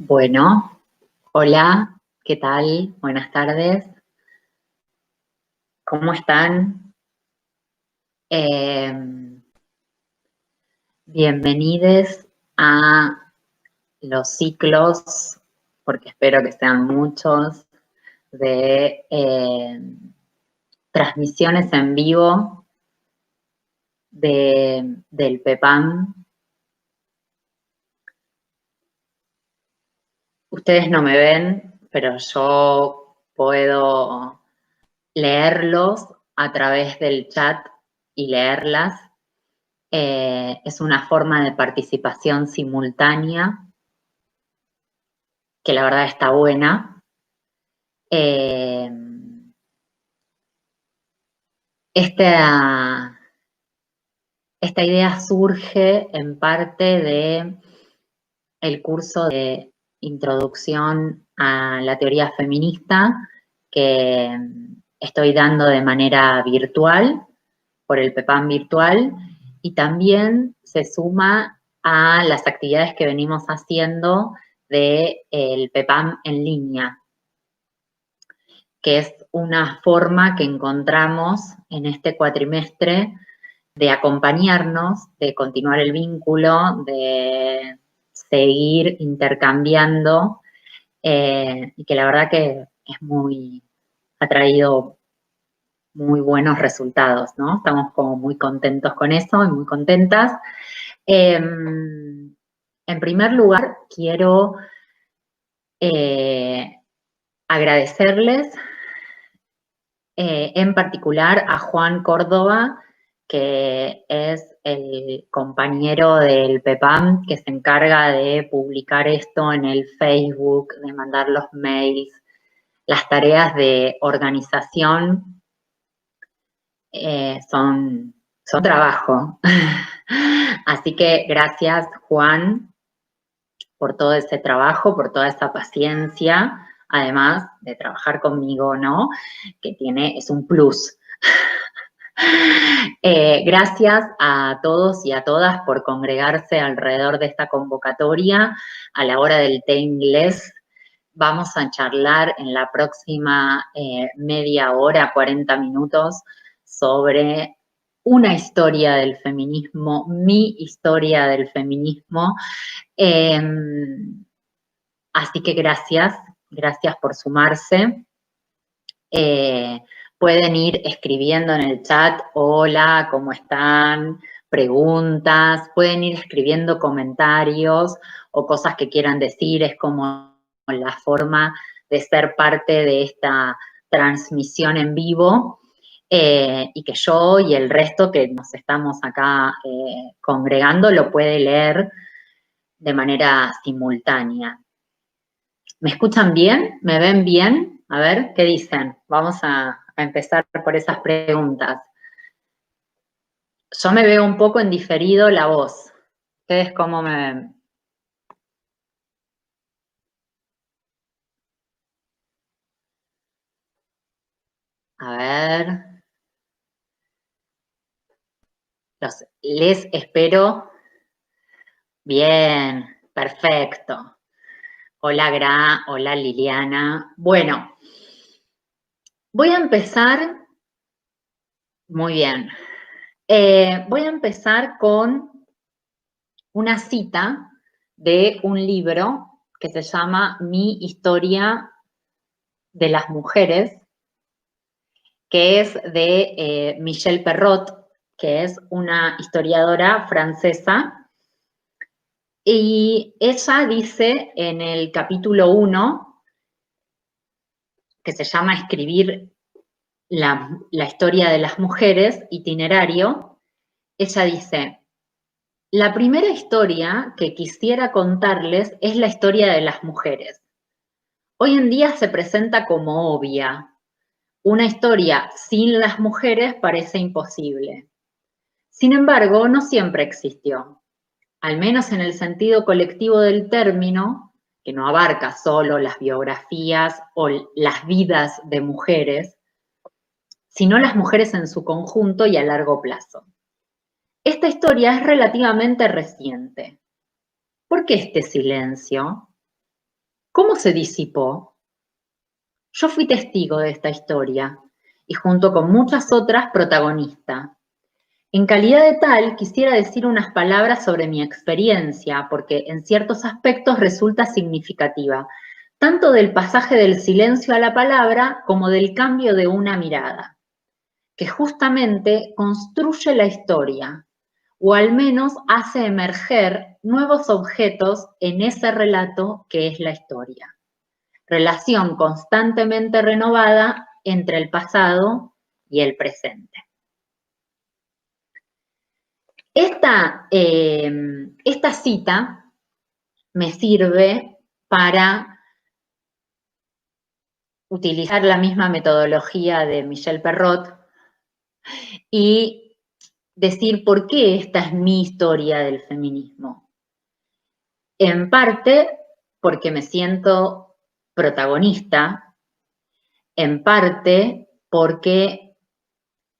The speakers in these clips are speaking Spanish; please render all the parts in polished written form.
Bueno, hola, ¿qué tal? Buenas tardes. ¿Cómo están? Bienvenidos a los ciclos, porque espero que sean muchos, de transmisiones en vivo del PEPAM. Ustedes no me ven, pero yo puedo leerlos a través del chat y leerlas. Es una forma de participación simultánea que la verdad está buena. Esta idea surge en parte de el curso de introducción a la teoría feminista que estoy dando de manera virtual, por el PEPAM virtual, y también se suma a las actividades que venimos haciendo del PEPAM en línea, que es una forma que encontramos en este cuatrimestre de acompañarnos, de continuar el vínculo, de seguir intercambiando, y que la verdad que ha traído muy buenos resultados, ¿no? Estamos como muy contentos con eso y muy contentas. En primer lugar, quiero agradecerles en particular a Juan Córdoba, que es el compañero del PEPAM que se encarga de publicar esto en el Facebook, de mandar los mails, las tareas de organización son trabajo. Así que gracias, Juan, por todo ese trabajo, por toda esa paciencia, además de trabajar conmigo, ¿no? Es un plus. Gracias a todos y a todas por congregarse alrededor de esta convocatoria. A la hora del té inglés vamos a charlar en la próxima media hora, 40 minutos, sobre una historia del feminismo, mi historia del feminismo. Así que gracias por sumarse. Pueden ir escribiendo en el chat, hola, ¿cómo están? Preguntas, pueden ir escribiendo comentarios o cosas que quieran decir, es como la forma de ser parte de esta transmisión en vivo, y que yo y el resto que nos estamos acá congregando lo puede leer de manera simultánea. ¿Me escuchan bien? ¿Me ven bien? A ver, ¿qué dicen? Vamos a empezar por esas preguntas. Yo me veo un poco en diferido la voz. ¿Ustedes cómo me ven? A ver. Les espero. Bien, perfecto. Hola, Gra, hola, Liliana. Bueno, voy a empezar. Muy bien. Voy a empezar con una cita de un libro que se llama Mi historia de las mujeres, que es de Michelle Perrot, que es una historiadora francesa, y ella dice en el capítulo 1, que se llama Escribir la historia de las mujeres, itinerario, ella dice: la primera historia que quisiera contarles es la historia de las mujeres. Hoy en día se presenta como obvia. Una historia sin las mujeres parece imposible. Sin embargo, no siempre existió, al menos en el sentido colectivo del término, que no abarca solo las biografías o las vidas de mujeres, sino las mujeres en su conjunto y a largo plazo. Esta historia es relativamente reciente. ¿Por qué este silencio? ¿Cómo se disipó? Yo fui testigo de esta historia y junto con muchas otras protagonista. En calidad de tal, quisiera decir unas palabras sobre mi experiencia, porque en ciertos aspectos resulta significativa, tanto del pasaje del silencio a la palabra como del cambio de una mirada, que justamente construye la historia, o al menos hace emerger nuevos objetos en ese relato que es la historia. Relación constantemente renovada entre el pasado y el presente. Esta cita me sirve para utilizar la misma metodología de Michel Perrot y decir por qué esta es mi historia del feminismo. En parte porque me siento protagonista, en parte porque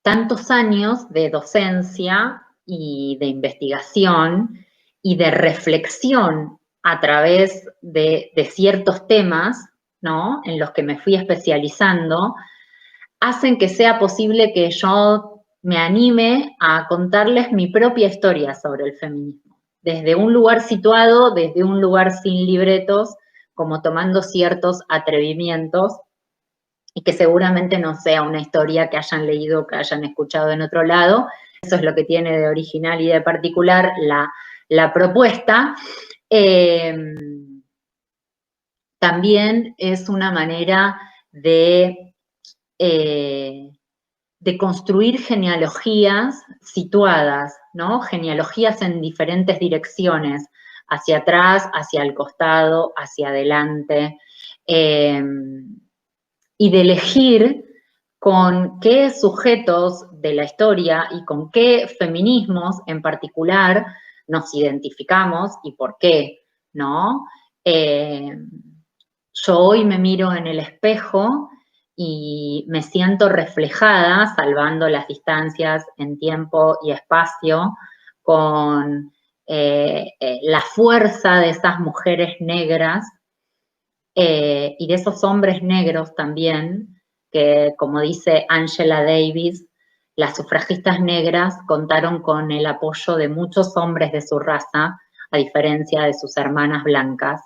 tantos años de docencia y de investigación y de reflexión a través de ciertos temas, ¿no?, en los que me fui especializando, hacen que sea posible que yo me anime a contarles mi propia historia sobre el feminismo, desde un lugar situado, desde un lugar sin libretos, como tomando ciertos atrevimientos, y que seguramente no sea una historia que hayan leído o que hayan escuchado en otro lado. Eso es lo que tiene de original y de particular la propuesta. También es una manera de construir genealogías situadas, ¿no? Genealogías en diferentes direcciones, hacia atrás, hacia el costado, hacia adelante, y de elegir con qué sujetos de la historia y con qué feminismos en particular nos identificamos y por qué, ¿no? Yo hoy me miro en el espejo y me siento reflejada, salvando las distancias en tiempo y espacio, con la fuerza de esas mujeres negras y de esos hombres negros también, que como dice Angela Davis, las sufragistas negras contaron con el apoyo de muchos hombres de su raza, a diferencia de sus hermanas blancas,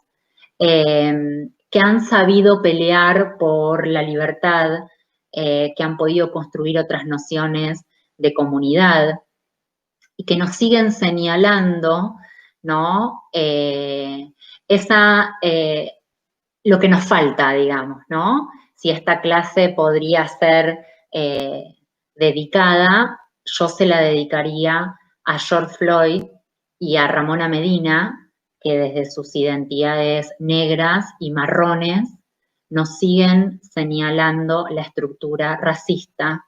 que han sabido pelear por la libertad, que han podido construir otras nociones de comunidad y que nos siguen señalando, ¿no? Lo que nos falta, digamos, ¿no? Si esta clase podría ser dedicada, yo se la dedicaría a George Floyd y a Ramona Medina, que desde sus identidades negras y marrones nos siguen señalando la estructura racista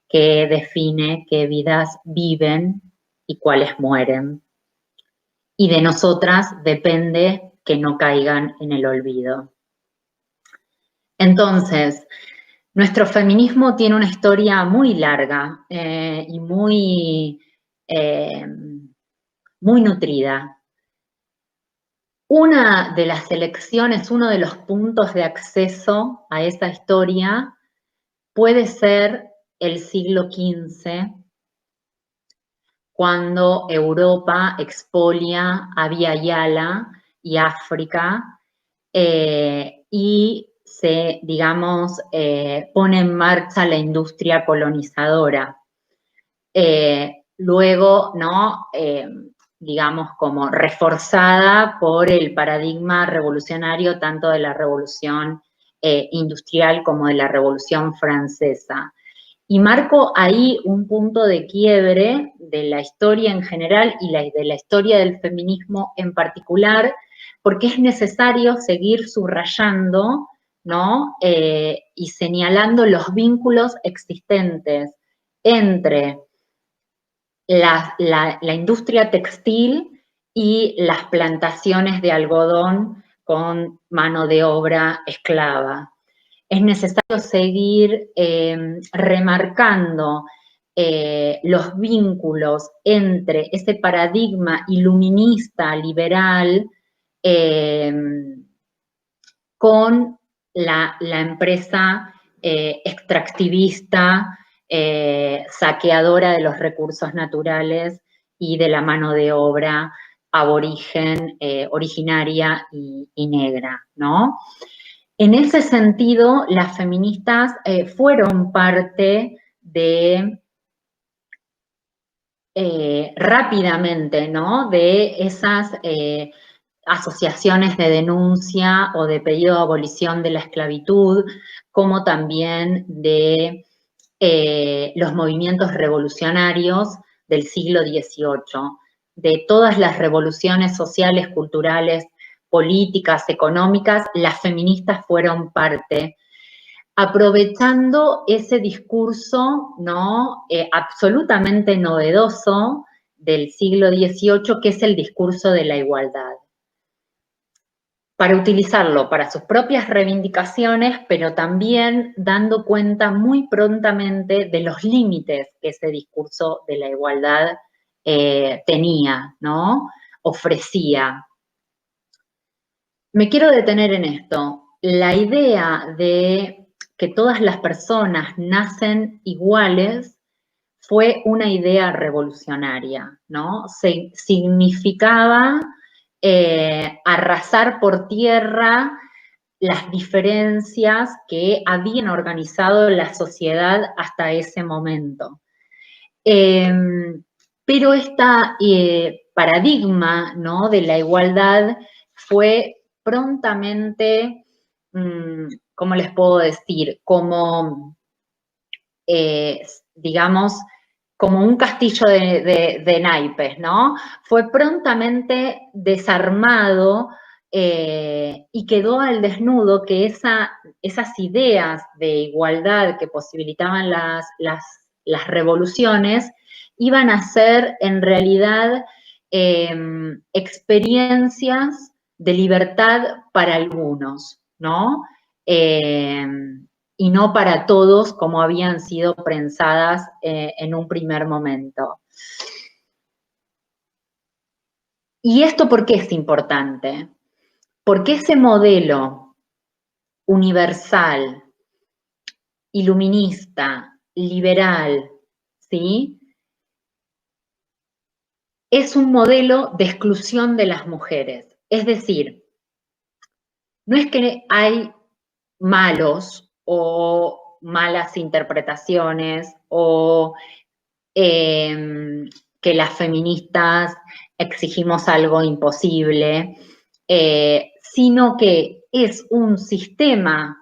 que define qué vidas viven y cuáles mueren. Y de nosotras depende que no caigan en el olvido. Entonces, nuestro feminismo tiene una historia muy larga y muy nutrida. Una de las elecciones, uno de los puntos de acceso a esa historia puede ser el siglo XV, cuando Europa expolia a Via Yala y África y se, digamos, pone en marcha la industria colonizadora. Luego, ¿no? Digamos, como reforzada por el paradigma revolucionario tanto de la revolución industrial como de la revolución francesa. Y marco ahí un punto de quiebre de la historia en general y de la historia del feminismo en particular, porque es necesario seguir subrayando, ¿no? Y señalando los vínculos existentes entre la industria textil y las plantaciones de algodón con mano de obra esclava. Es necesario seguir remarcando los vínculos entre ese paradigma iluminista, liberal, con la empresa extractivista, saqueadora de los recursos naturales y de la mano de obra aborigen, originaria y negra, ¿no? En ese sentido, las feministas fueron parte de rápidamente, ¿no? De esas asociaciones de denuncia o de pedido de abolición de la esclavitud, como también de los movimientos revolucionarios del siglo XVIII, de todas las revoluciones sociales, culturales, políticas, económicas, las feministas fueron parte, aprovechando ese discurso, ¿no? Absolutamente novedoso del siglo XVIII, que es el discurso de la igualdad, para utilizarlo para sus propias reivindicaciones, pero también dando cuenta muy prontamente de los límites que ese discurso de la igualdad tenía, ¿no? Ofrecía. Me quiero detener en esto. La idea de que todas las personas nacen iguales fue una idea revolucionaria, ¿no? Significaba arrasar por tierra las diferencias que habían organizado la sociedad hasta ese momento. Pero este paradigma, ¿no? De la igualdad fue prontamente, ¿cómo les puedo decir? Como, digamos, como un castillo de naipes, ¿no? Fue prontamente desarmado y quedó al desnudo que esas ideas de igualdad que posibilitaban las revoluciones iban a ser en realidad experiencias de libertad para algunos, ¿no? Y no para todos como habían sido prensadas en un primer momento. ¿Y esto por qué es importante? Porque ese modelo universal, iluminista, liberal, ¿sí? Es un modelo de exclusión de las mujeres. Es decir, no es que hay malos o malas interpretaciones o que las feministas exigimos algo imposible, sino que es un sistema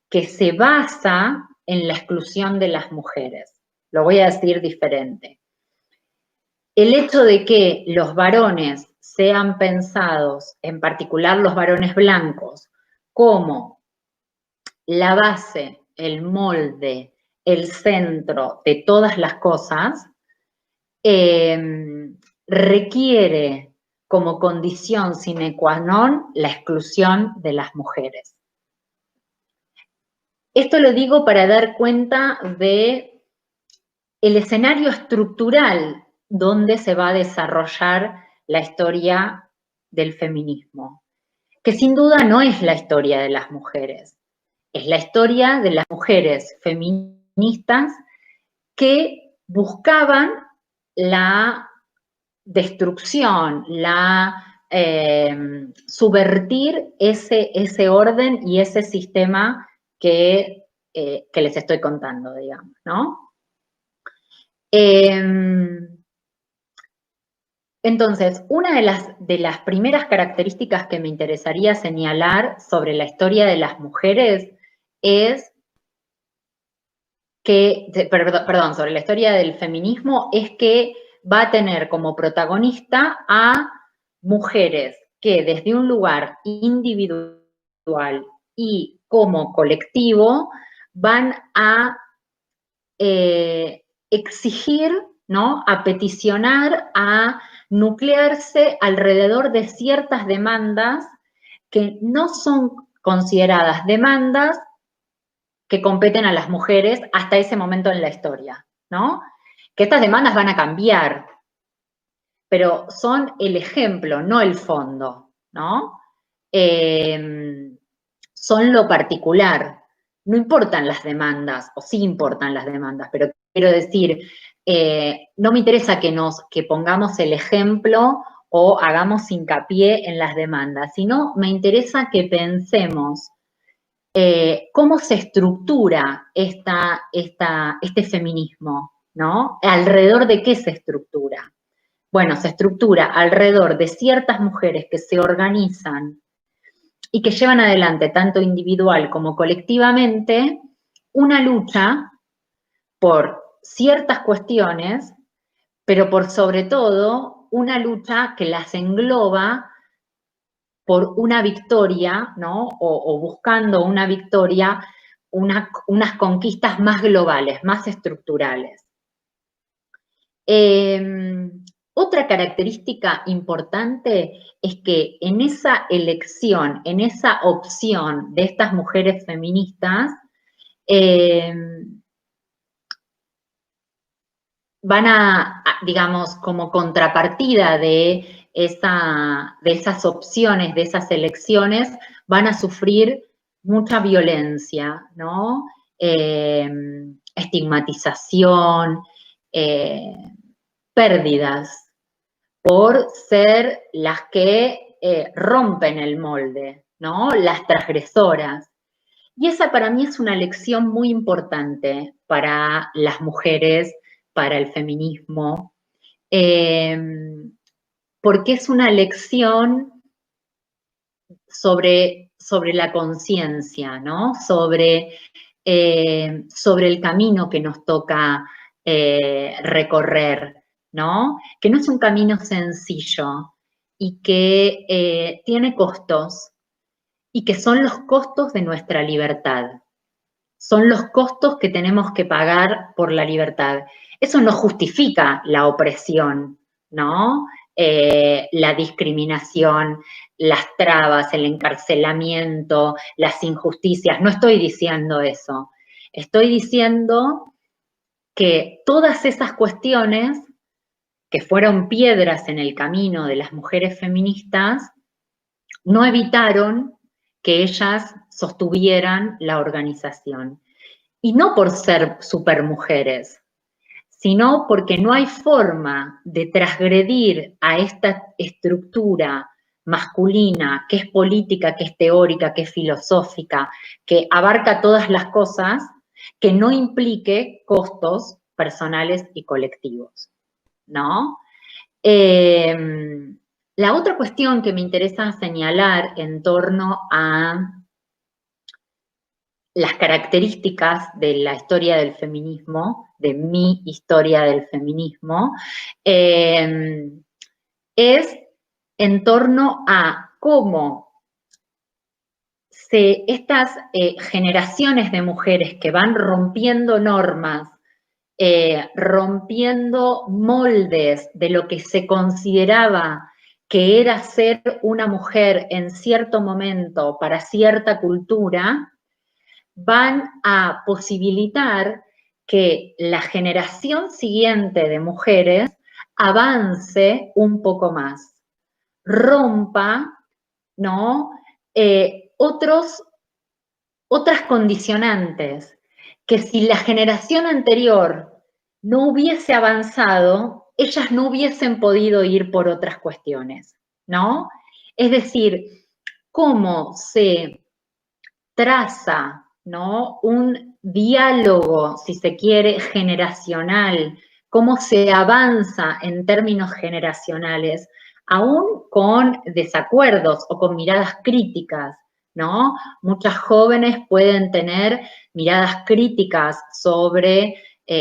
que se basa en la exclusión de las mujeres. Lo voy a decir diferente. El hecho de que los varones sean pensados, en particular los varones blancos, como la base, el molde, el centro de todas las cosas, requiere como condición sine qua non la exclusión de las mujeres. Esto lo digo para dar cuenta de el escenario estructural donde se va a desarrollar la historia del feminismo, que sin duda no es la historia de las mujeres, es la historia de las mujeres feministas que buscaban la destrucción, subvertir ese orden y ese sistema que les estoy contando, digamos, ¿no? Entonces, una de las primeras características que me interesaría señalar sobre la historia de las mujeres es que, perdón, sobre la historia del feminismo, es que va a tener como protagonista a mujeres que desde un lugar individual y como colectivo van a exigir, ¿no? A peticionar, a nuclearse alrededor de ciertas demandas que no son consideradas demandas que competen a las mujeres hasta ese momento en la historia, ¿no? Que estas demandas van a cambiar, pero son el ejemplo, no el fondo, ¿no? son lo particular. No importan las demandas, o sí importan las demandas, pero quiero decir, no me interesa que pongamos el ejemplo o hagamos hincapié en las demandas, sino me interesa que pensemos cómo se estructura este feminismo, ¿no? ¿Alrededor de qué se estructura? Bueno, se estructura alrededor de ciertas mujeres que se organizan y que llevan adelante, tanto individual como colectivamente, una lucha por ciertas cuestiones, pero por sobre todo una lucha que las engloba por una victoria, ¿no? O buscando una victoria, unas conquistas más globales, más estructurales. Otra característica importante es que en esa elección, en esa opción de estas mujeres feministas, van digamos, como contrapartida de esas opciones, de esas elecciones, van a sufrir mucha violencia, ¿no? Estigmatización, pérdidas, por ser las que rompen el molde, ¿no? Las transgresoras. Y esa para mí es una lección muy importante para las mujeres, para el feminismo, porque es una lección sobre la conciencia, ¿no? Sobre el camino que nos toca recorrer, ¿no? Que no es un camino sencillo y que tiene costos y que son los costos de nuestra libertad. Son los costos que tenemos que pagar por la libertad. Eso no justifica la opresión, ¿no? La discriminación, las trabas, el encarcelamiento, las injusticias. No estoy diciendo eso. Estoy diciendo que todas esas cuestiones que fueron piedras en el camino de las mujeres feministas no evitaron que ellas sostuvieran la organización. Y no por ser supermujeres, sino porque no hay forma de transgredir a esta estructura masculina, que es política, que es teórica, que es filosófica, que abarca todas las cosas, que no implique costos personales y colectivos, ¿no? La otra cuestión que me interesa señalar en torno a las características de la historia del feminismo, de mi historia del feminismo, es en torno a cómo estas generaciones de mujeres que van rompiendo normas, rompiendo moldes de lo que se consideraba que era ser una mujer en cierto momento para cierta cultura, van a posibilitar que la generación siguiente de mujeres avance un poco más, rompa, ¿no? Otras condicionantes, que si la generación anterior no hubiese avanzado, ellas no hubiesen podido ir por otras cuestiones, ¿no? Es decir, cómo se traza, ¿no? Un diálogo, si se quiere, generacional, cómo se avanza en términos generacionales, aún con desacuerdos o con miradas críticas, ¿no? Muchas jóvenes pueden tener miradas críticas sobre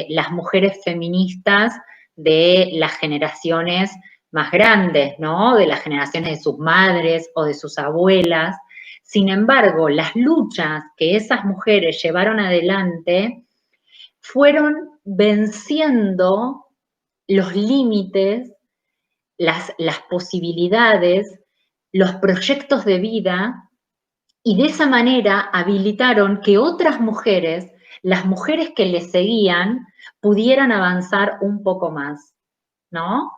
las mujeres feministas de las generaciones más grandes, ¿no? De las generaciones de sus madres o de sus abuelas. Sin embargo, las luchas que esas mujeres llevaron adelante fueron venciendo los límites, las posibilidades, los proyectos de vida, y de esa manera habilitaron que otras mujeres, las mujeres que les seguían, pudieran avanzar un poco más, ¿no?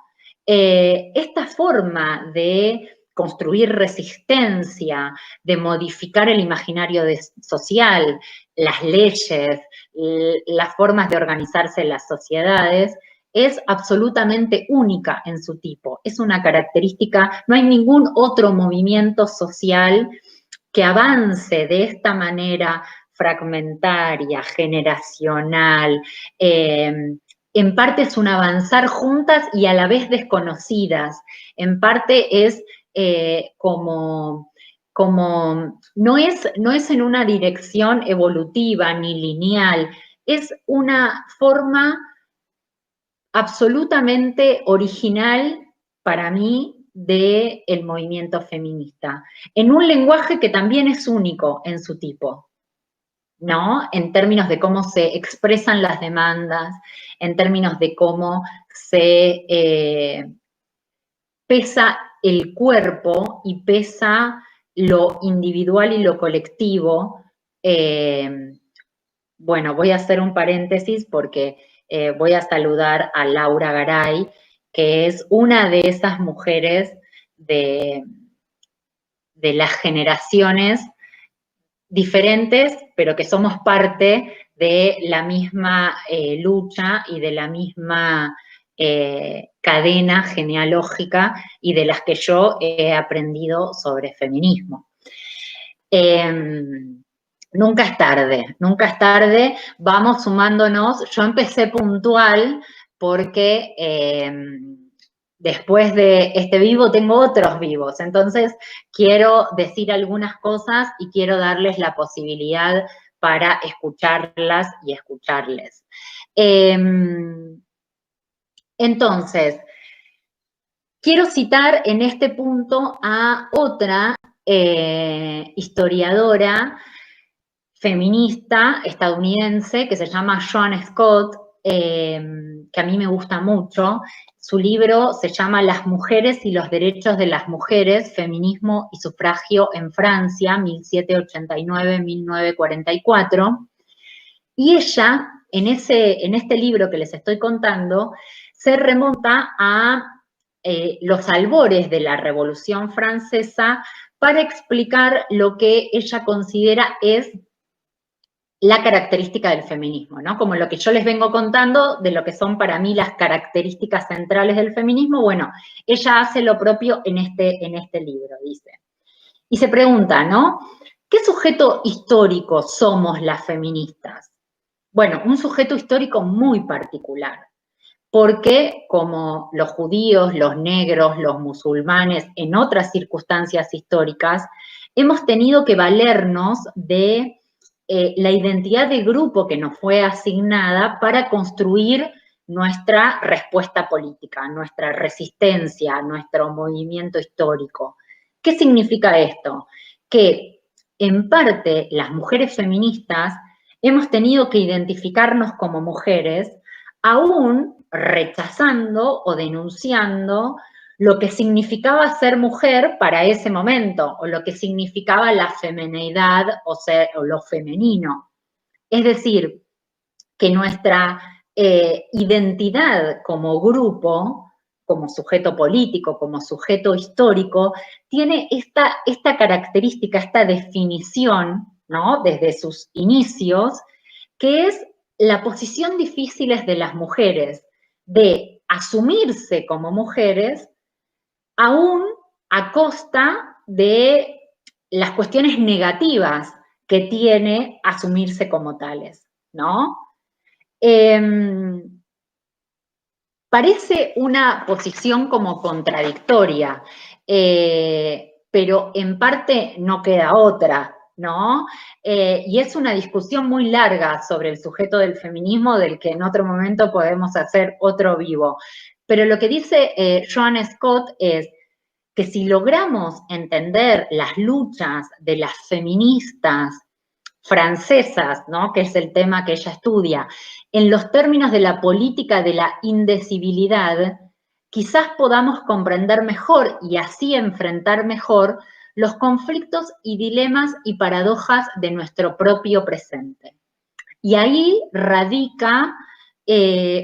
Esta forma de construir resistencia, de modificar el imaginario social, las leyes, las formas de organizarse en las sociedades, es absolutamente única en su tipo. Es una característica, no hay ningún otro movimiento social que avance de esta manera fragmentaria, generacional. En parte es un avanzar juntas y a la vez desconocidas. En parte es como no es en una dirección evolutiva ni lineal, es una forma absolutamente original para mí del movimiento feminista, en un lenguaje que también es único en su tipo, ¿no? En términos de cómo se expresan las demandas, en términos de cómo se pesa el cuerpo y pesa lo individual y lo colectivo. Bueno, voy a hacer un paréntesis porque voy a saludar a Laura Garay, que es una de esas mujeres de las generaciones diferentes, pero que somos parte de la misma lucha y de la misma cadena genealógica y de las que yo he aprendido sobre feminismo. Nunca es tarde, vamos sumándonos. Yo empecé puntual porque después de este vivo tengo otros vivos, entonces quiero decir algunas cosas y quiero darles la posibilidad para escucharlas y escucharles. Entonces, quiero citar en este punto a otra historiadora feminista estadounidense que se llama Joan Scott, que a mí me gusta mucho. Su libro se llama Las mujeres y los derechos de las mujeres, feminismo y sufragio en Francia, 1789-1944. Y ella, en este libro que les estoy contando, se remonta a los albores de la Revolución Francesa para explicar lo que ella considera es la característica del feminismo, ¿no? Como lo que yo les vengo contando de lo que son para mí las características centrales del feminismo, bueno, ella hace lo propio en este libro, dice. Y se pregunta, ¿no? ¿Qué sujeto histórico somos las feministas? Bueno, un sujeto histórico muy particular, porque como los judíos, los negros, los musulmanes, en otras circunstancias históricas, hemos tenido que valernos de la identidad de grupo que nos fue asignada para construir nuestra respuesta política, nuestra resistencia, nuestro movimiento histórico. ¿Qué significa esto? Que en parte las mujeres feministas hemos tenido que identificarnos como mujeres, aún rechazando o denunciando lo que significaba ser mujer para ese momento, o lo que significaba la femineidad o lo femenino. Es decir, que nuestra identidad como grupo, como sujeto político, como sujeto histórico, tiene esta característica, esta definición, ¿no? Desde sus inicios, que es la posición difícil de las mujeres de asumirse como mujeres, aún a costa de las cuestiones negativas que tiene asumirse como tales, ¿no? Parece una posición como contradictoria, pero en parte no queda otra, ¿no? Y es una discusión muy larga sobre el sujeto del feminismo, del que en otro momento podemos hacer otro vivo. Pero lo que dice Joan Scott es que si logramos entender las luchas de las feministas francesas, ¿no? Que es el tema que ella estudia, en los términos de la política de la indecibilidad, quizás podamos comprender mejor y así enfrentar mejor los conflictos y dilemas y paradojas de nuestro propio presente. Y ahí radica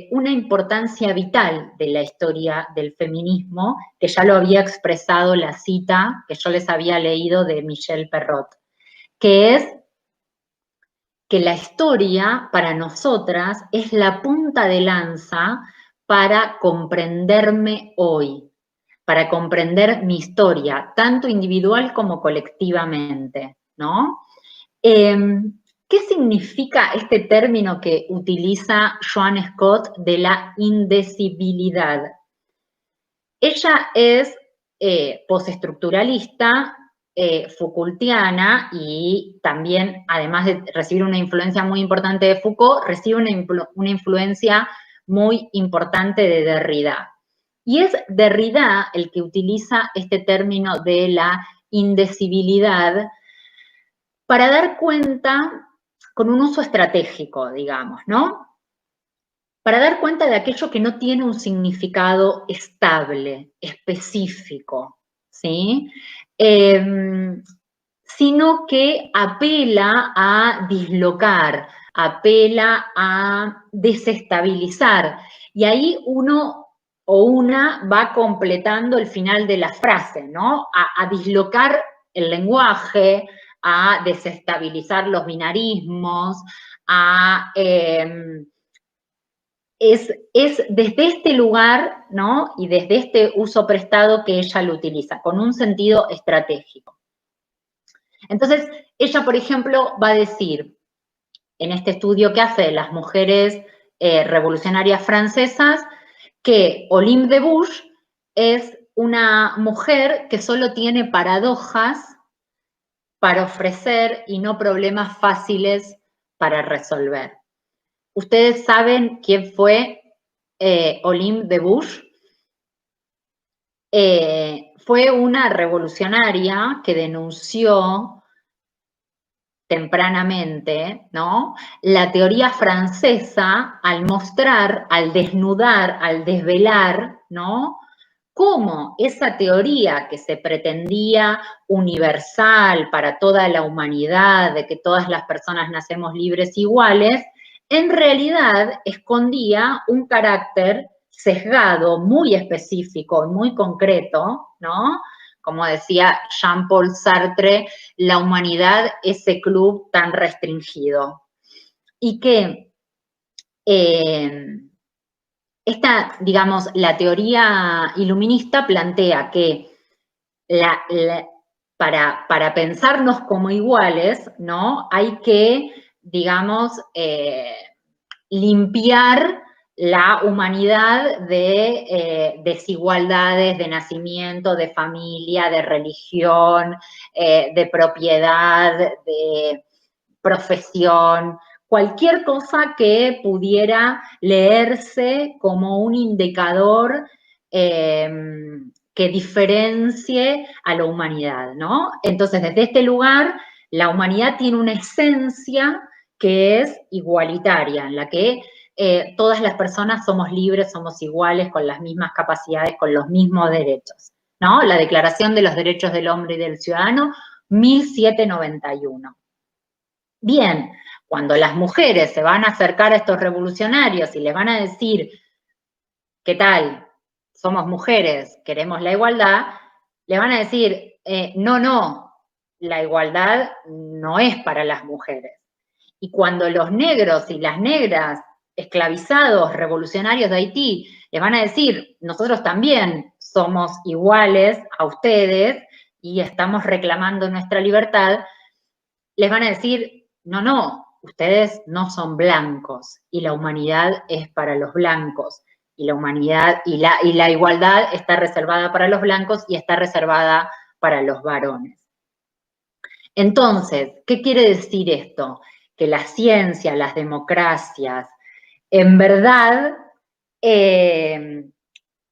una importancia vital de la historia del feminismo, que ya lo había expresado la cita que yo les había leído de Michel Perrot, que es que la historia para nosotras es la punta de lanza para comprenderme hoy, para comprender mi historia, tanto individual como colectivamente, ¿no? ¿Qué significa este término que utiliza Joan Scott de la indecibilidad? Ella es postestructuralista, Foucaultiana, y también, además de recibir una influencia muy importante de Foucault, recibe una influencia muy importante de Derrida. Y es Derrida el que utiliza este término de la indecibilidad para dar cuenta, con un uso estratégico, digamos, ¿no? Para dar cuenta de aquello que no tiene un significado estable, específico, ¿sí? Sino que apela a dislocar, apela a desestabilizar. Y ahí uno o una va completando el final de la frase, ¿no? A dislocar el lenguaje, a desestabilizar los binarismos, es desde este lugar, ¿no? Y desde este uso prestado que ella lo utiliza, con un sentido estratégico. Entonces, ella, por ejemplo, va a decir, en este estudio que hace de las mujeres revolucionarias francesas, que Olympe de Gouges es una mujer que solo tiene paradojas para ofrecer y no problemas fáciles para resolver. ¿Ustedes saben quién fue Olympe de Gouges? Fue una revolucionaria que denunció tempranamente, ¿no?, la teoría francesa al mostrar, al desnudar, al desvelar, ¿no?, cómo esa teoría que se pretendía universal para toda la humanidad, de que todas las personas nacemos libres iguales, en realidad escondía un carácter sesgado, muy específico, muy concreto, ¿no? Como decía Jean-Paul Sartre, la humanidad, ese club tan restringido. Y que esta, digamos, la teoría iluminista plantea que para pensarnos como iguales, ¿no?, hay que, digamos, limpiar la humanidad de desigualdades de nacimiento, de familia, de religión, de propiedad, de profesión, cualquier cosa que pudiera leerse como un indicador que diferencie a la humanidad, ¿no? Entonces, desde este lugar, la humanidad tiene una esencia que es igualitaria, en la que todas las personas somos libres, somos iguales, con las mismas capacidades, con los mismos derechos, ¿no? La Declaración de los Derechos del Hombre y del Ciudadano, 1791. Bien, cuando las mujeres se van a acercar a estos revolucionarios y les van a decir, ¿qué tal? Somos mujeres, queremos la igualdad, le van a decir, no, la igualdad no es para las mujeres. Y cuando los negros y las negras esclavizados, revolucionarios de Haití, les van a decir, nosotros también somos iguales a ustedes y estamos reclamando nuestra libertad, les van a decir, no, ustedes no son blancos y la humanidad es para los blancos y la humanidad y la igualdad está reservada para los blancos y está reservada para los varones. Entonces, ¿qué quiere decir esto? Que la ciencia, las democracias, en verdad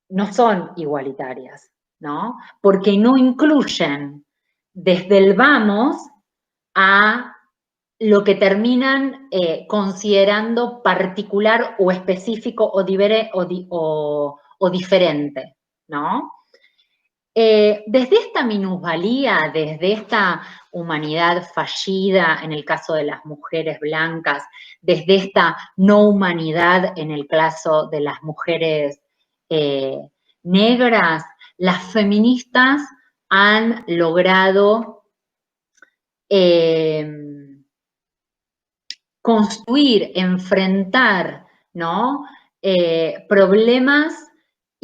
no son igualitarias, ¿no? Porque no incluyen desde el vamos a lo que terminan considerando particular o específico o diferente, ¿no? Desde esta minusvalía, desde esta humanidad fallida en el caso de las mujeres blancas, desde esta no humanidad en el caso de las mujeres negras, las feministas han logrado construir, enfrentar, ¿no? Problemas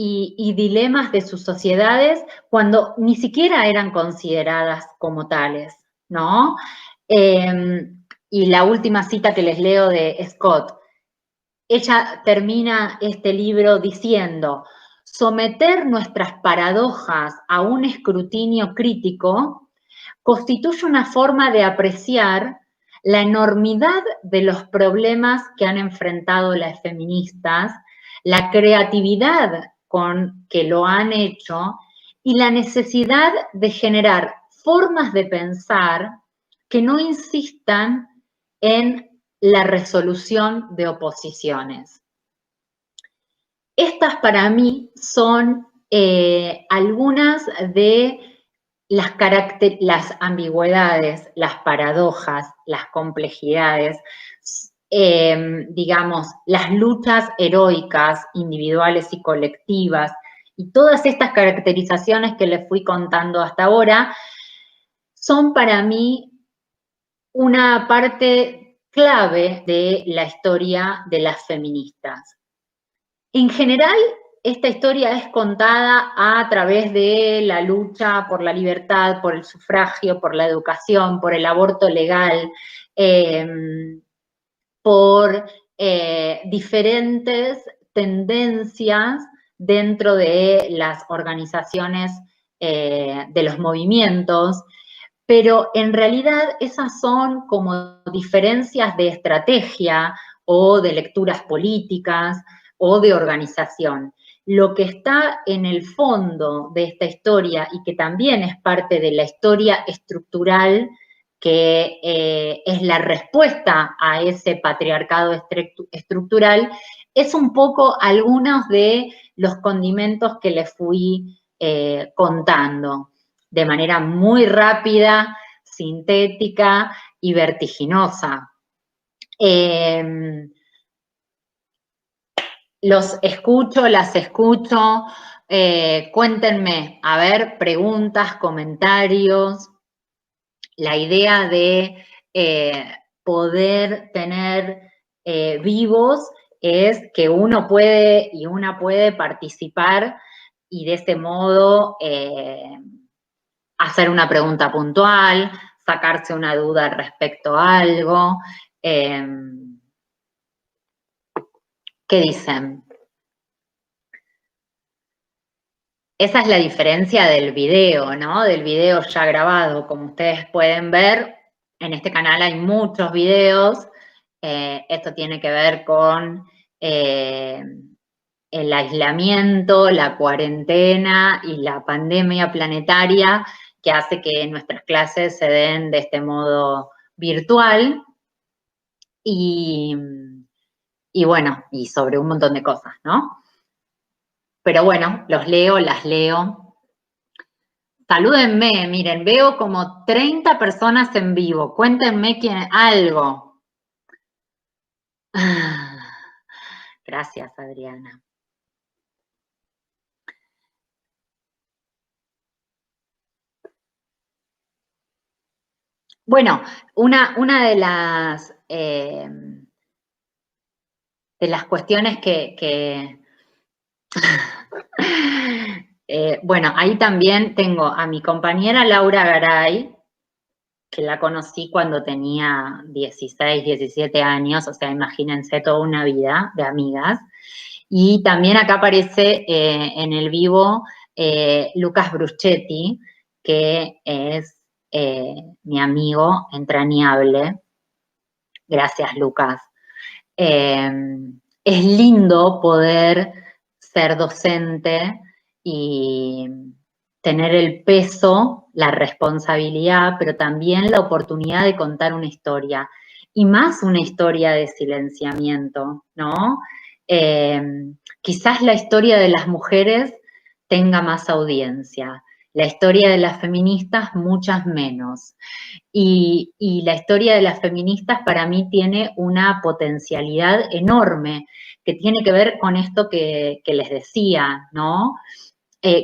y dilemas de sus sociedades cuando ni siquiera eran consideradas como tales, ¿no? Y la última cita que les leo de Scott, ella termina este libro diciendo: someter nuestras paradojas a un escrutinio crítico constituye una forma de apreciar la enormidad de los problemas que han enfrentado las feministas, la creatividad con que lo han hecho y la necesidad de generar formas de pensar que no insistan en la resolución de oposiciones. Estas para mí son algunas de las ambigüedades, las paradojas, las complejidades, digamos, las luchas heroicas, individuales y colectivas, y todas estas caracterizaciones que les fui contando hasta ahora, son para mí una parte clave de la historia de las feministas. En general, esta historia es contada a través de la lucha por la libertad, por el sufragio, por la educación, por el aborto legal, por diferentes tendencias dentro de las organizaciones de los movimientos, pero en realidad esas son como diferencias de estrategia o de lecturas políticas o de organización. Lo que está en el fondo de esta historia y que también es parte de la historia estructural, que es la respuesta a ese patriarcado estructural, es un poco algunos de los condimentos que les fui contando de manera muy rápida, sintética y vertiginosa. Los escucho, las escucho, cuéntenme, a ver, preguntas, comentarios. La idea de poder tener vivos es que uno puede y una puede participar y de este modo hacer una pregunta puntual, sacarse una duda respecto a algo. ¿Qué dicen? Esa es la diferencia del video, ¿no? Del video ya grabado. Como ustedes pueden ver, en este canal hay muchos videos. Esto tiene que ver con el aislamiento, la cuarentena y la pandemia planetaria que hace que nuestras clases se den de este modo virtual y bueno, y sobre un montón de cosas, ¿no? Pero bueno, los leo, las leo. Salúdenme, miren, veo como 30 personas en vivo. Cuéntenme algo. Gracias, Adriana. Bueno, una de las cuestiones que bueno, ahí también tengo a mi compañera Laura Garay, que la conocí cuando tenía 16, 17 años, o sea, imagínense toda una vida de amigas. Y también acá aparece en el vivo Lucas Bruschetti, que es mi amigo entrañable. Gracias, Lucas. Es lindo poder ser docente y tener el peso, la responsabilidad, pero también la oportunidad de contar una historia. Y más una historia de silenciamiento, ¿no? Quizás la historia de las mujeres tenga más audiencia. La historia de las feministas, muchas menos. Y la historia de las feministas para mí tiene una potencialidad enorme, que tiene que ver con esto que les decía, ¿no?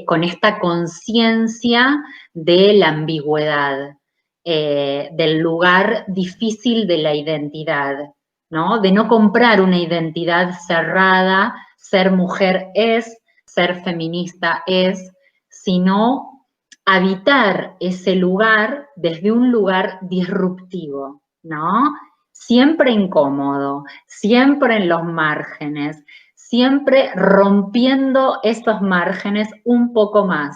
Con esta conciencia de la ambigüedad, del lugar difícil de la identidad, ¿no? De no comprar una identidad cerrada, ser mujer es, ser feminista es, sino habitar ese lugar desde un lugar disruptivo, ¿no? Siempre incómodo, siempre en los márgenes, siempre rompiendo esos márgenes un poco más,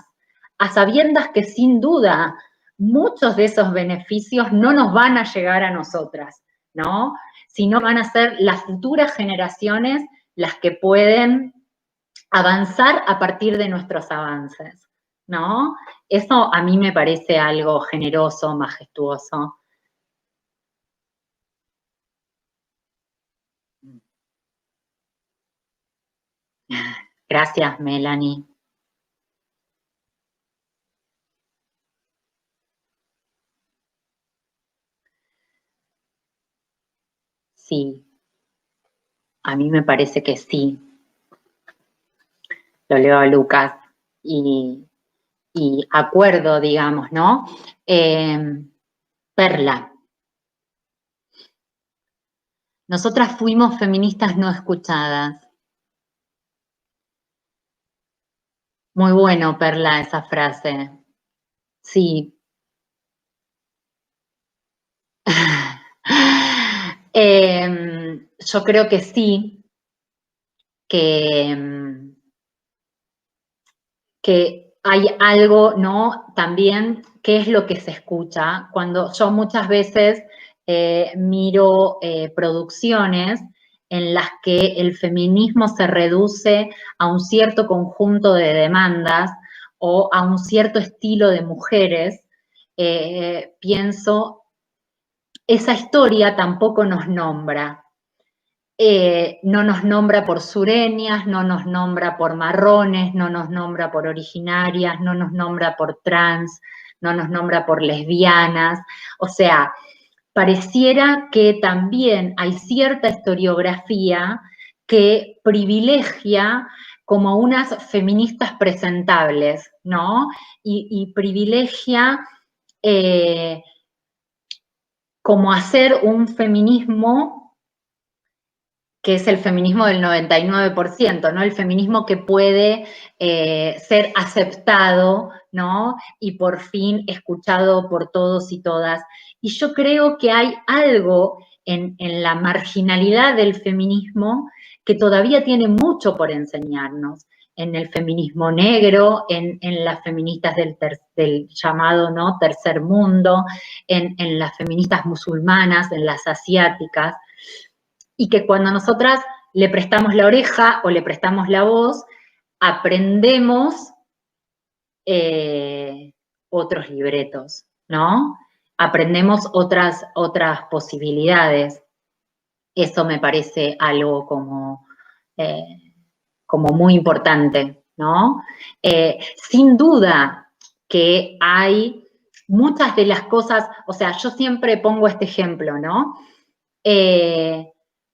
a sabiendas que sin duda muchos de esos beneficios no nos van a llegar a nosotras, ¿no? Sino van a ser las futuras generaciones las que pueden avanzar a partir de nuestros avances, ¿no? Eso a mí me parece algo generoso, majestuoso. Gracias, Melanie. Sí, a mí me parece que sí. Lo leo a Lucas y acuerdo, digamos, ¿no? Perla. Nosotras fuimos feministas no escuchadas. Muy bueno, Perla, esa frase. Sí. Yo creo que sí, que hay algo, ¿no? También, ¿qué es lo que se escucha? Cuando yo muchas veces miro producciones en las que el feminismo se reduce a un cierto conjunto de demandas o a un cierto estilo de mujeres, pienso, esa historia tampoco nos nombra. No nos nombra por sureñas, no nos nombra por marrones, no nos nombra por originarias, no nos nombra por trans, no nos nombra por lesbianas. O sea, pareciera que también hay cierta historiografía que privilegia como unas feministas presentables, ¿no? Y privilegia como hacer un feminismo que es el feminismo del 99%, ¿no? El feminismo que puede ser aceptado, ¿no? Y por fin escuchado por todos y todas. Y yo creo que hay algo en la marginalidad del feminismo que todavía tiene mucho por enseñarnos. En el feminismo negro, en las feministas del llamado, ¿no? Tercer mundo, en las feministas musulmanas, en las asiáticas, y que cuando nosotras le prestamos la oreja o le prestamos la voz, aprendemos otros libretos, ¿no? Aprendemos otras posibilidades. Eso me parece algo como muy importante, ¿no? Sin duda que hay muchas de las cosas, o sea, yo siempre pongo este ejemplo, ¿no?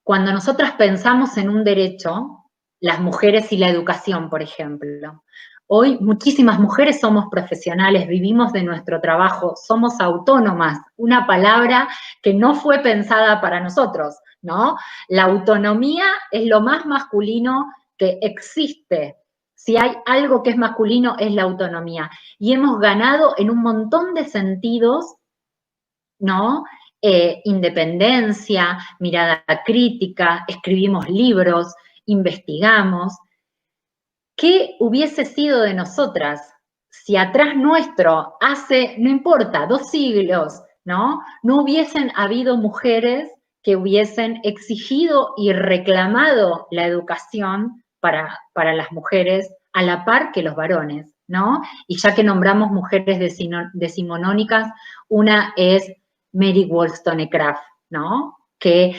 Cuando nosotras pensamos en un derecho, las mujeres y la educación, por ejemplo, hoy muchísimas mujeres somos profesionales, vivimos de nuestro trabajo, somos autónomas, una palabra que no fue pensada para nosotros, ¿no? La autonomía es lo más masculino que existe. Si hay algo que es masculino, es la autonomía. Y hemos ganado en un montón de sentidos, ¿no? Independencia, mirada crítica, escribimos libros, investigamos. ¿Qué hubiese sido de nosotras si atrás nuestro, hace, no importa, 2 siglos, ¿no? No hubiesen habido mujeres que hubiesen exigido y reclamado la educación para las mujeres a la par que los varones, ¿no? Y ya que nombramos mujeres decimonónicas, una es Mary Wollstonecraft, ¿no? Que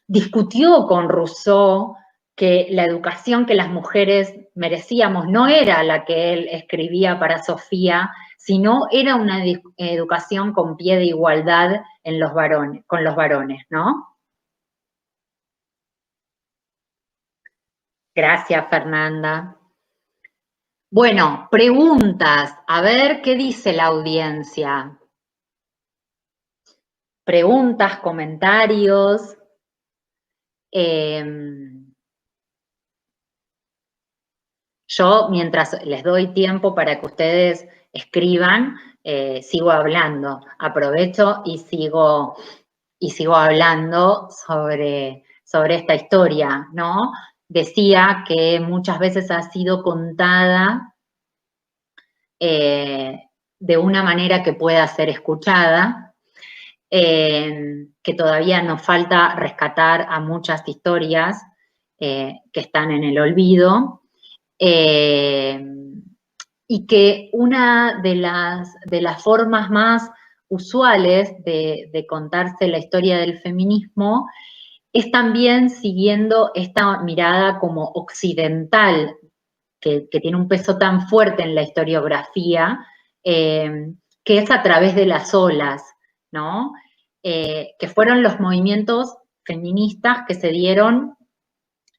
discutió con Rousseau que la educación que las mujeres merecíamos no era la que él escribía para Sofía, sino era una educación con pie de igualdad en los varones, con los varones, ¿no? Gracias, Fernanda. Bueno, preguntas. A ver qué dice la audiencia. Preguntas, comentarios. Yo, mientras les doy tiempo para que ustedes escriban, sigo hablando. Aprovecho y sigo hablando sobre esta historia, ¿no? Decía que muchas veces ha sido contada de una manera que pueda ser escuchada, que todavía nos falta rescatar a muchas historias que están en el olvido, y que una de las formas más usuales de contarse la historia del feminismo es también siguiendo esta mirada como occidental, que tiene un peso tan fuerte en la historiografía, que es a través de las olas, ¿no? Que fueron los movimientos feministas que se dieron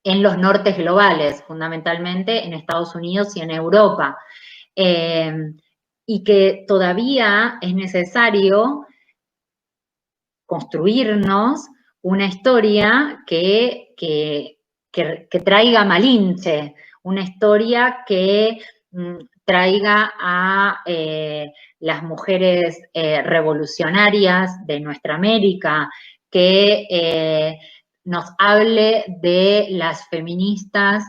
en los nortes globales, fundamentalmente en Estados Unidos y en Europa, y que todavía es necesario construirnos una historia que traiga Malinche, una historia que traiga a las mujeres revolucionarias de nuestra América, que nos hable de las feministas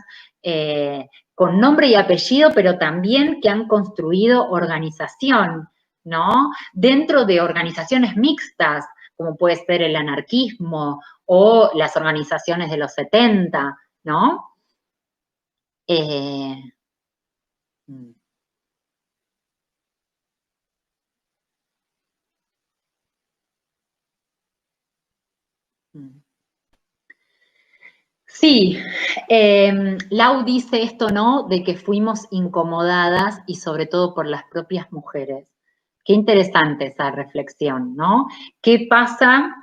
con nombre y apellido, pero también que han construido organización, ¿no? Dentro de organizaciones mixtas, como puede ser el anarquismo o las organizaciones de los 70, ¿no? Sí, Lau dice esto, ¿no? De que fuimos incomodadas y sobre todo por las propias mujeres. Qué interesante esa reflexión, ¿no? ¿Qué pasa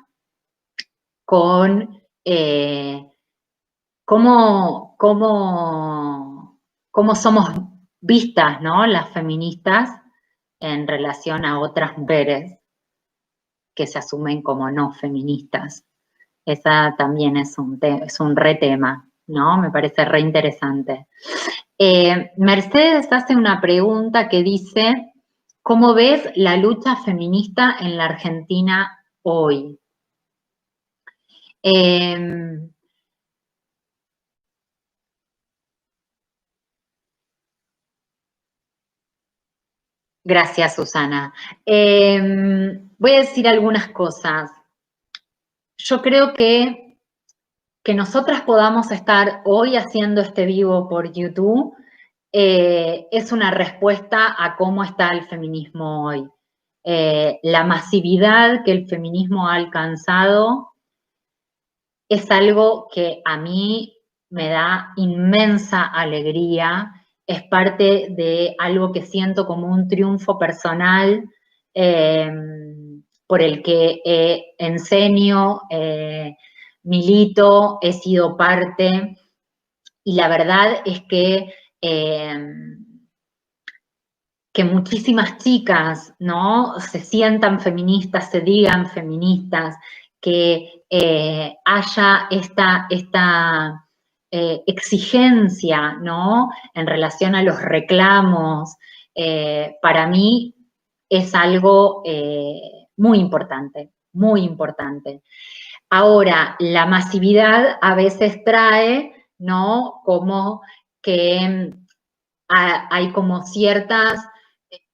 con cómo somos vistas, ¿no? Las feministas en relación a otras mujeres que se asumen como no feministas? Esa también es un re tema, ¿no? Me parece re interesante. Mercedes hace una pregunta que dice, ¿cómo ves la lucha feminista en la Argentina hoy? Gracias, Susana. Voy a decir algunas cosas. Yo creo que nosotras podamos estar hoy haciendo este vivo por YouTube es una respuesta a cómo está el feminismo hoy. La masividad que el feminismo ha alcanzado es algo que a mí me da inmensa alegría, es parte de algo que siento como un triunfo personal por el que enseño, milito, he sido parte, y la verdad es que muchísimas chicas, ¿no? Se sientan feministas, se digan feministas, que haya esta exigencia, ¿no? En relación a los reclamos, para mí es algo muy importante, muy importante. Ahora, la masividad a veces trae, ¿no? Como que hay como ciertos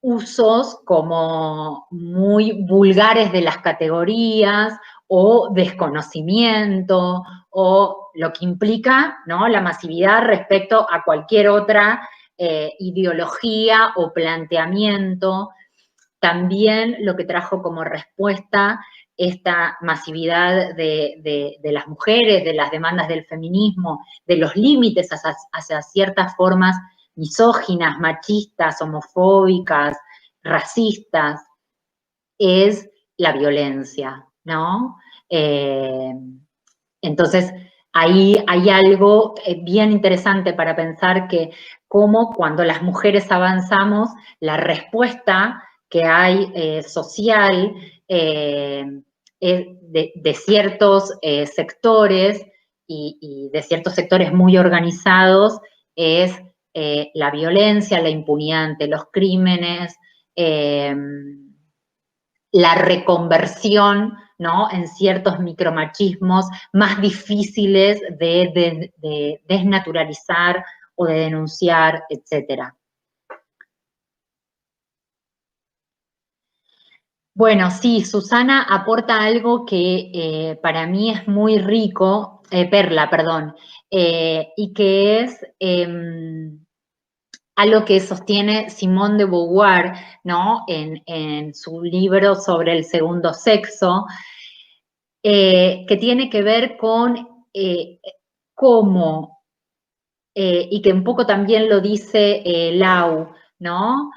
usos como muy vulgares de las categorías o desconocimiento o lo que implica, ¿no? La masividad respecto a cualquier otra ideología o planteamiento. También lo que trajo como respuesta esta masividad de las mujeres, de las demandas del feminismo, de los límites hacia ciertas formas misóginas, machistas, homofóbicas, racistas, es la violencia, ¿no? Entonces, ahí hay algo bien interesante para pensar que cómo cuando las mujeres avanzamos, la respuesta que hay social de ciertos sectores y de ciertos sectores muy organizados es la violencia, la impunidad ante los crímenes, la reconversión, ¿no?, en ciertos micromachismos más difíciles de desnaturalizar o de denunciar, etcétera. Bueno, sí, Susana aporta algo que para mí es muy rico, Perla, perdón, y que es algo que sostiene Simone de Beauvoir, ¿no?, en su libro sobre el segundo sexo, que tiene que ver con cómo, y que un poco también lo dice Lau, ¿no?,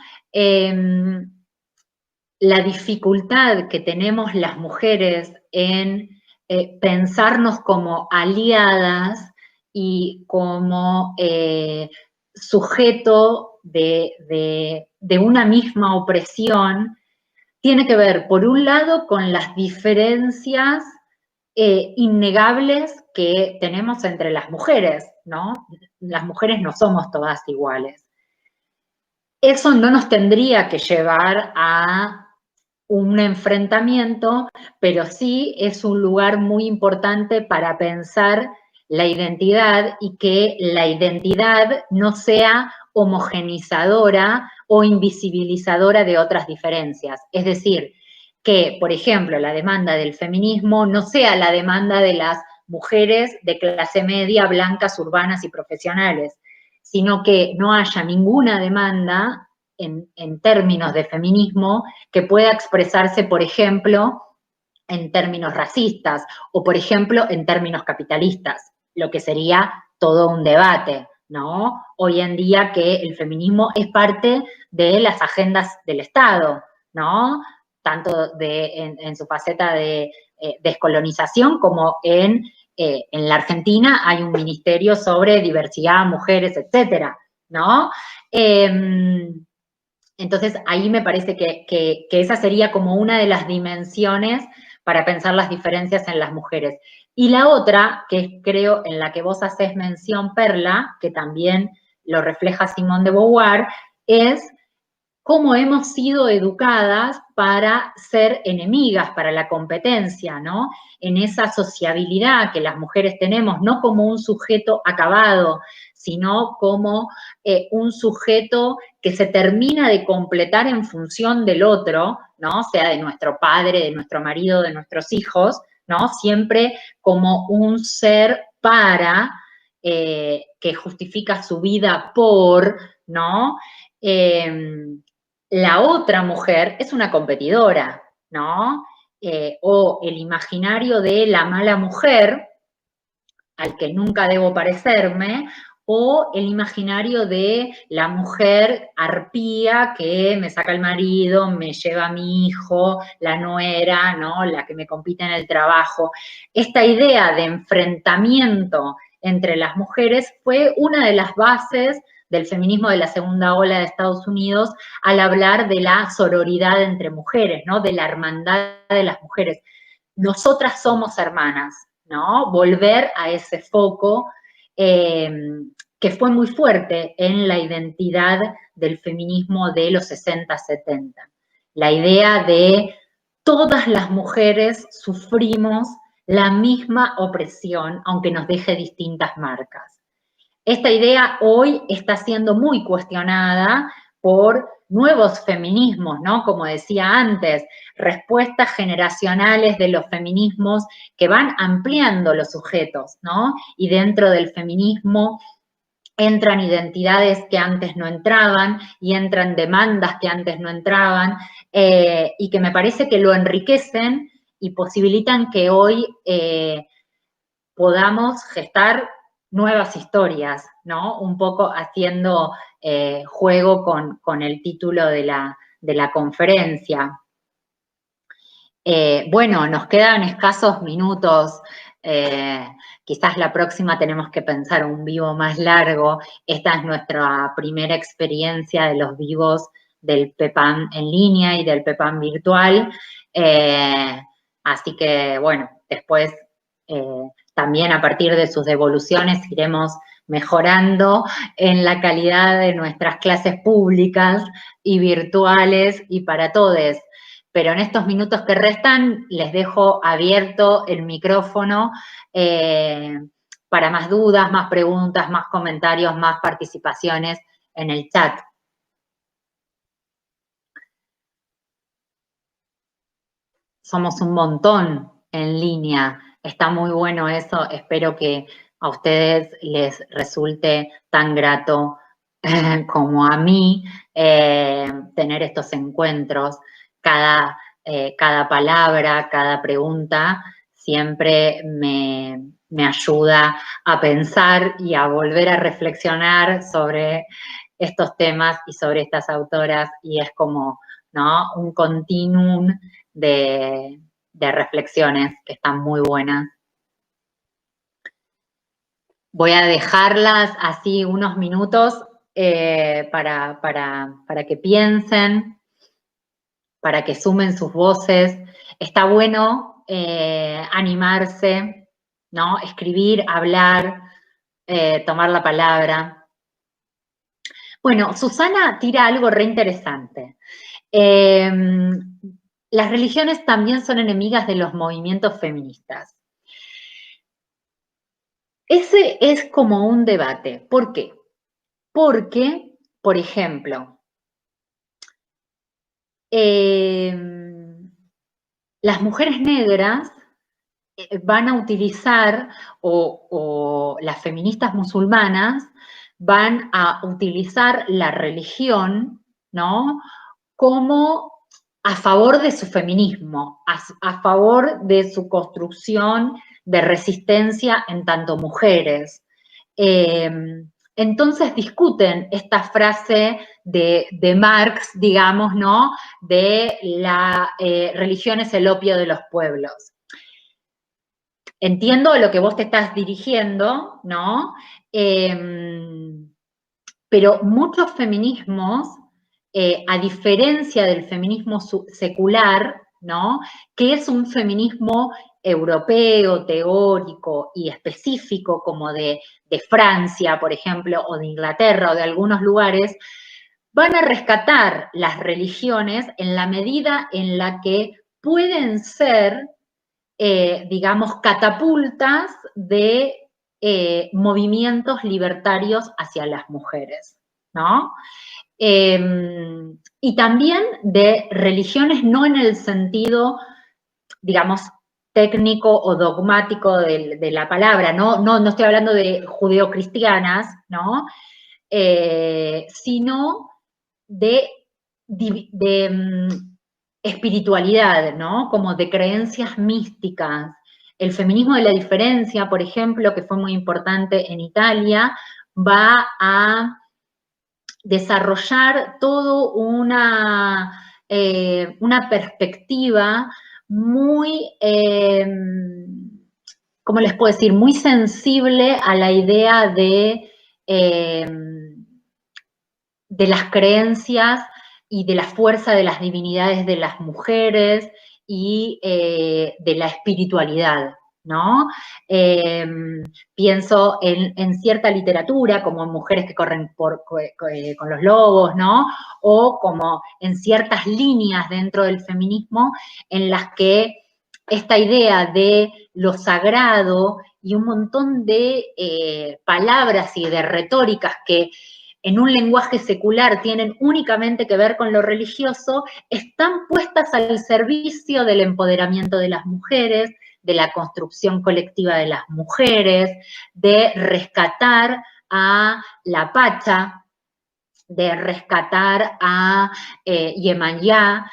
la dificultad que tenemos las mujeres en pensarnos como aliadas y como sujeto de una misma opresión, tiene que ver, por un lado, con las diferencias innegables que tenemos entre las mujeres, ¿no? Las mujeres no somos todas iguales. Eso no nos tendría que llevar a un enfrentamiento, pero sí es un lugar muy importante para pensar la identidad y que la identidad no sea homogenizadora o invisibilizadora de otras diferencias. Es decir, que, por ejemplo, la demanda del feminismo no sea la demanda de las mujeres de clase media, blancas, urbanas y profesionales, sino que no haya ninguna demanda en términos de feminismo que pueda expresarse, por ejemplo, en términos racistas o, por ejemplo, en términos capitalistas, lo que sería todo un debate, ¿no? Hoy en día que el feminismo es parte de las agendas del Estado, ¿no? Tanto en su faceta de descolonización como en la Argentina hay un ministerio sobre diversidad, mujeres, etcétera, ¿no? Entonces, ahí me parece que esa sería como una de las dimensiones para pensar las diferencias en las mujeres. Y la otra, que creo en la que vos haces mención, Perla, que también lo refleja Simone de Beauvoir, es cómo hemos sido educadas para ser enemigas, para la competencia, ¿no? En esa sociabilidad que las mujeres tenemos, no como un sujeto acabado, sino como un sujeto que se termina de completar en función del otro, ¿no? Sea de nuestro padre, de nuestro marido, de nuestros hijos, ¿no? Siempre como un ser para, que justifica su vida por, ¿no? La otra mujer es una competidora, ¿no? O el imaginario de la mala mujer, al que nunca debo parecerme, o el imaginario de la mujer arpía que me saca el marido, me lleva a mi hijo, la nuera, ¿no?, la que me compite en el trabajo. Esta idea de enfrentamiento entre las mujeres fue una de las bases del feminismo de la segunda ola de Estados Unidos al hablar de la sororidad entre mujeres, ¿no?, de la hermandad de las mujeres. Nosotras somos hermanas, ¿no? Volver a ese foco que fue muy fuerte en la identidad del feminismo de los 60, 70. La idea de todas las mujeres sufrimos la misma opresión, aunque nos deje distintas marcas. Esta idea hoy está siendo muy cuestionada por nuevos feminismos, ¿no? Como decía antes, respuestas generacionales de los feminismos que van ampliando los sujetos, ¿no? Y dentro del feminismo entran identidades que antes no entraban y entran demandas que antes no entraban y que me parece que lo enriquecen y posibilitan que hoy podamos gestar nuevas historias, ¿no? Un poco haciendo juego con el título de la conferencia. Bueno, nos quedan escasos minutos. Quizás la próxima tenemos que pensar un vivo más largo. Esta es nuestra primera experiencia de los vivos del PEPAM en línea y del PEPAM virtual. Así que, bueno, después también a partir de sus devoluciones iremos mejorando en la calidad de nuestras clases públicas y virtuales y para todos. Pero en estos minutos que restan les dejo abierto el micrófono para más dudas, más preguntas, más comentarios, más participaciones en el chat. Somos un montón en línea. Está muy bueno eso. Espero que a ustedes les resulte tan grato como a mí tener estos encuentros. Cada palabra, cada pregunta siempre me ayuda a pensar y a volver a reflexionar sobre estos temas y sobre estas autoras, y es como, ¿no?, un continuum de reflexiones que están muy buenas. Voy a dejarlas así unos minutos para que piensen, para que sumen sus voces. Está bueno animarse, ¿no? Escribir, hablar, tomar la palabra. Bueno, Susana tira algo re interesante. Las religiones también son enemigas de los movimientos feministas. Ese es como un debate. ¿Por qué? Porque, por ejemplo, las mujeres negras van a utilizar, o las feministas musulmanas van a utilizar la religión, ¿no?, como a favor de su feminismo, a favor de su construcción de resistencia en tanto mujeres. Entonces discuten esta frase de Marx, digamos, ¿no?, de la religión es el opio de los pueblos. Entiendo a lo que vos te estás dirigiendo, ¿no? Pero muchos feminismos, a diferencia del feminismo secular, ¿no?, que es un feminismo europeo, teórico y específico, como de Francia, por ejemplo, o de Inglaterra, o de algunos lugares, van a rescatar las religiones en la medida en la que pueden ser, digamos, catapultas de movimientos libertarios hacia las mujeres, ¿no? Y también de religiones no en el sentido, digamos, técnico o dogmático de la palabra, no estoy hablando de judeocristianas, ¿no? Sino de espiritualidad, ¿no?, como de creencias místicas. El feminismo de la diferencia, por ejemplo, que fue muy importante en Italia, va a desarrollar todo una perspectiva muy, ¿cómo les puedo decir?, muy sensible a la idea de las creencias y de la fuerza de las divinidades de las mujeres y de la espiritualidad, ¿no? Pienso en cierta literatura, como Mujeres que corren con los lobos, ¿no? O como en ciertas líneas dentro del feminismo en las que esta idea de lo sagrado y un montón de palabras y de retóricas que en un lenguaje secular tienen únicamente que ver con lo religioso, están puestas al servicio del empoderamiento de las mujeres, de la construcción colectiva de las mujeres, de rescatar a la Pacha, de rescatar a Yemayá,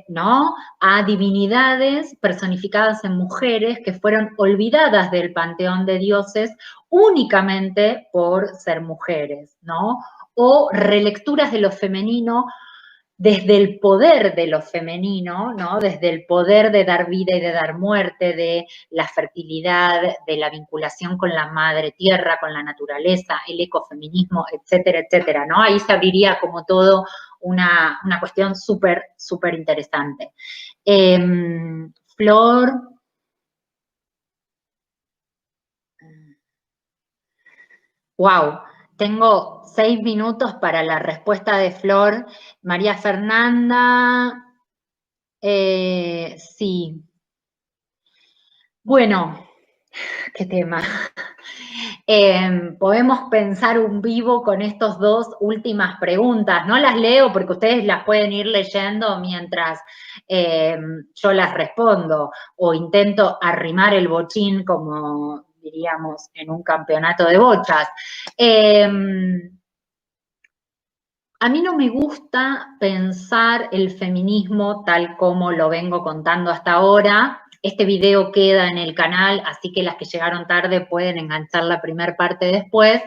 ¿no? A divinidades personificadas en mujeres que fueron olvidadas del panteón de dioses únicamente por ser mujeres, ¿no? O relecturas de lo femenino desde el poder de lo femenino, ¿no? Desde el poder de dar vida y de dar muerte, de la fertilidad, de la vinculación con la madre tierra, con la naturaleza, el ecofeminismo, etcétera, etcétera, ¿no? Ahí se abriría como todo una cuestión súper, súper interesante. Flor. Wow, tengo 6 minutos para la respuesta de Flor. María Fernanda, sí. Bueno, qué tema. Podemos pensar un vivo con estas 2 últimas preguntas. No las leo porque ustedes las pueden ir leyendo mientras yo las respondo o intento arrimar el bochín como diríamos en un campeonato de bochas. A mí no me gusta pensar el feminismo tal como lo vengo contando hasta ahora. Este video queda en el canal, así que las que llegaron tarde pueden enganchar la primera parte después.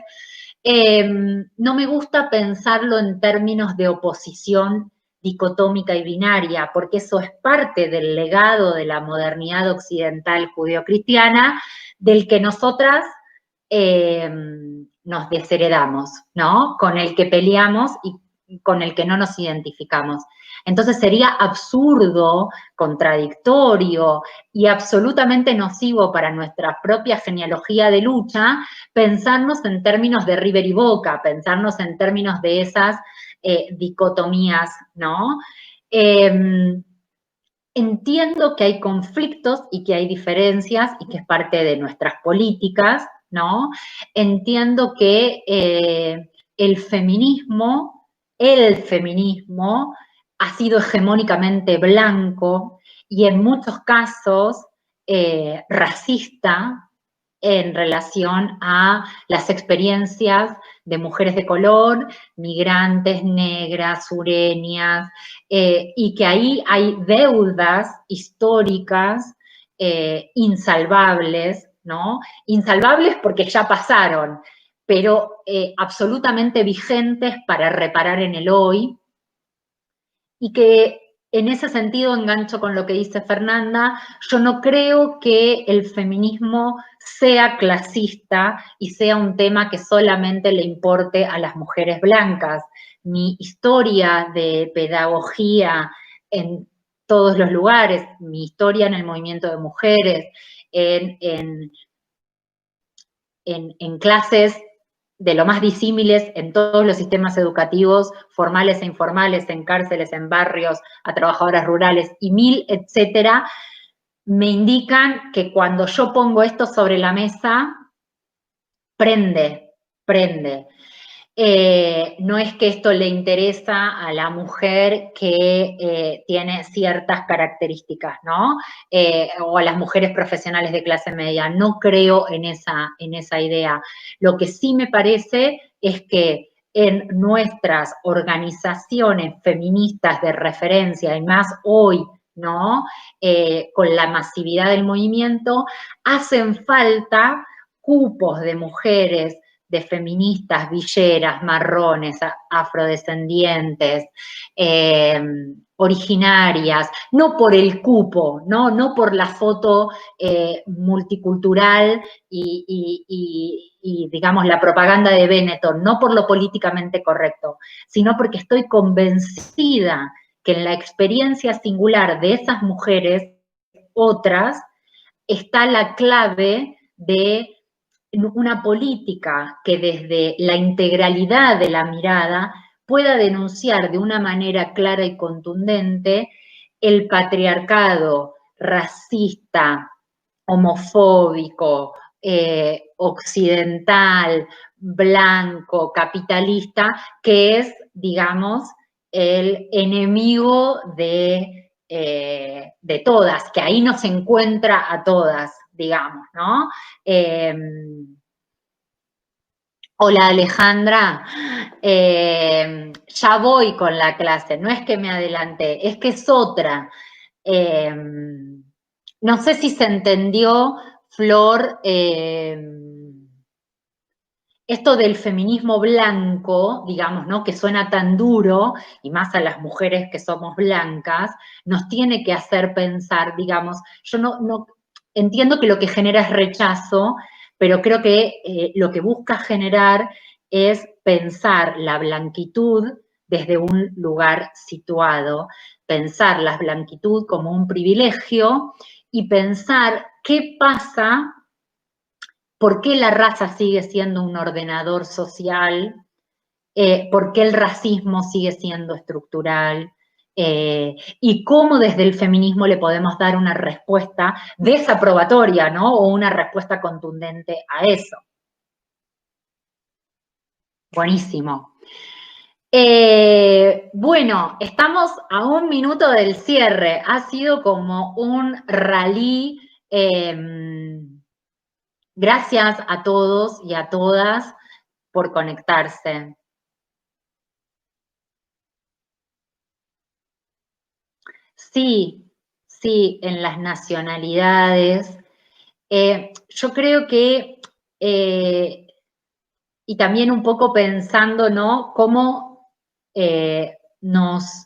No me gusta pensarlo en términos de oposición dicotómica y binaria, porque eso es parte del legado de la modernidad occidental judeocristiana, del que nosotras nos desheredamos, ¿no? Con el que peleamos y con el que no nos identificamos. Entonces sería absurdo, contradictorio y absolutamente nocivo para nuestra propia genealogía de lucha pensarnos en términos de River y Boca, pensarnos en términos de esas dicotomías, ¿no? Entiendo que hay conflictos y que hay diferencias y que es parte de nuestras políticas, ¿no? Entiendo que el feminismo ha sido hegemónicamente blanco y en muchos casos racista en relación a las experiencias de mujeres de color, migrantes, negras, sureñas, y que ahí hay deudas históricas insalvables, ¿no? Insalvables porque ya pasaron, pero absolutamente vigentes para reparar en el hoy, y que en ese sentido engancho con lo que dice Fernanda, yo no creo que el feminismo sea clasista y sea un tema que solamente le importe a las mujeres blancas. Mi historia de pedagogía en todos los lugares, mi historia en el movimiento de mujeres, en clases de lo más disímiles en todos los sistemas educativos, formales e informales, en cárceles, en barrios, a trabajadoras rurales y mil, etcétera, me indican que cuando yo pongo esto sobre la mesa, prende. No es que esto le interesa a la mujer que tiene ciertas características, ¿no? O a las mujeres profesionales de clase media. No creo en esa idea. Lo que sí me parece es que en nuestras organizaciones feministas de referencia, y más hoy, ¿no? Con la masividad del movimiento, hacen falta cupos de mujeres, de feministas, villeras, marrones, afrodescendientes, originarias, no por el cupo, no por la foto multicultural y, digamos, la propaganda de Benetton, no por lo políticamente correcto, sino porque estoy convencida que en la experiencia singular de esas mujeres, otras, está la clave de una política que desde la integralidad de la mirada pueda denunciar de una manera clara y contundente el patriarcado racista, homofóbico, occidental, blanco, capitalista, que es, digamos, el enemigo de todas, que ahí nos encuentra a todas, digamos, ¿no? Hola Alejandra, Ya voy con la clase, no es que me adelanté, es que es otra. No sé si se entendió, Flor, esto del feminismo blanco, digamos, ¿no? Que suena tan duro, y más a las mujeres que somos blancas, nos tiene que hacer pensar, digamos, yo no entiendo que lo que genera es rechazo, pero creo que lo que busca generar es pensar la blanquitud desde un lugar situado, pensar la blanquitud como un privilegio y pensar qué pasa. ¿Por qué la raza sigue siendo un ordenador social? ¿Por qué el racismo sigue siendo estructural? Y cómo desde el feminismo le podemos dar una respuesta desaprobatoria, ¿no? O una respuesta contundente a eso. Buenísimo. Bueno, estamos a 1 minuto del cierre. Ha sido como un rally. Gracias a todos y a todas por conectarse. Sí, sí, en las nacionalidades. Yo creo que, y también un poco pensando, ¿no? Cómo nos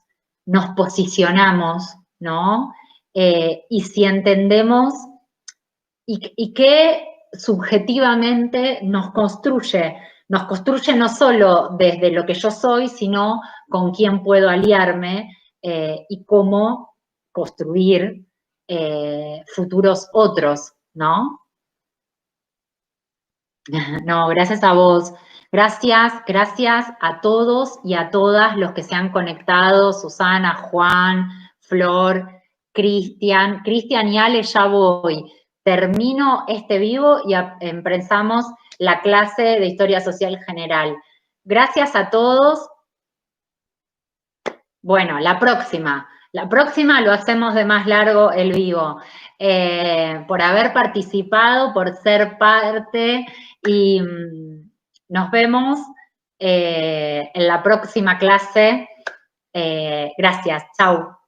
posicionamos, ¿no? Y si entendemos y qué subjetivamente nos construye no solo desde lo que yo soy, sino con quién puedo aliarme y cómo construir futuros otros, ¿no? No, gracias a vos. Gracias a todos y a todas los que se han conectado, Susana, Juan, Flor, Cristian y Ale, ya voy. Termino este vivo y empezamos la clase de Historia Social General. Gracias a todos. Bueno, la próxima lo hacemos de más largo el vivo. Por haber participado, por ser parte y nos vemos en la próxima clase. Gracias, chau.